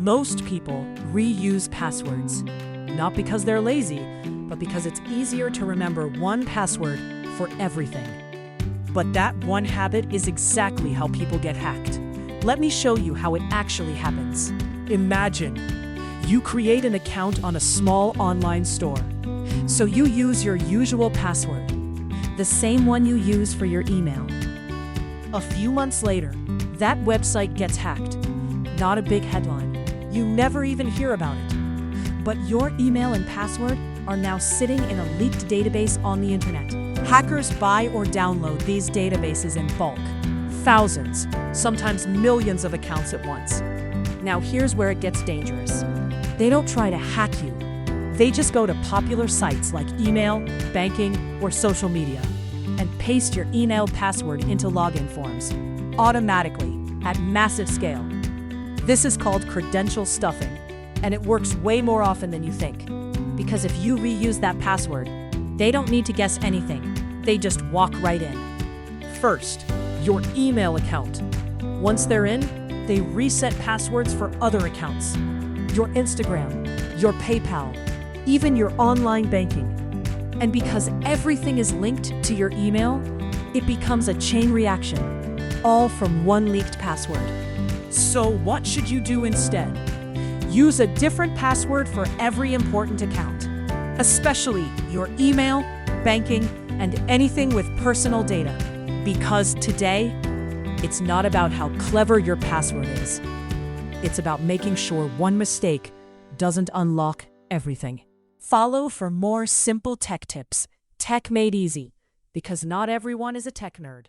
Most people reuse passwords, not because they're lazy, but because it's easier to remember one password for everything. But that one habit is exactly how people get hacked. Let me show you how it actually happens. Imagine you create an account on a small online store. So you use your usual password, the same one you use for your email. A few months later, that website gets hacked. Not a big headline. You never even hear about it. But your email and password are now sitting in a leaked database on the internet. Hackers buy or download these databases in bulk. Thousands, sometimes millions of accounts at once. Now here's where it gets dangerous. They don't try to hack you. They just go to popular sites like email, banking, or social media and paste your email password into login forms, automatically, at massive scale. This is called credential stuffing, and it works way more often than you think. Because if you reuse that password, they don't need to guess anything. They just walk right in. First, your email account. Once they're in, they reset passwords for other accounts. Your Instagram, your PayPal, even your online banking. And because everything is linked to your email, it becomes a chain reaction, all from one leaked password. So what should you do instead? Use a different password for every important account, especially your email, banking, and anything with personal data. Because today, it's not about how clever your password is. It's about making sure one mistake doesn't unlock everything. Follow for more simple tech tips. Tech made easy, because not everyone is a tech nerd.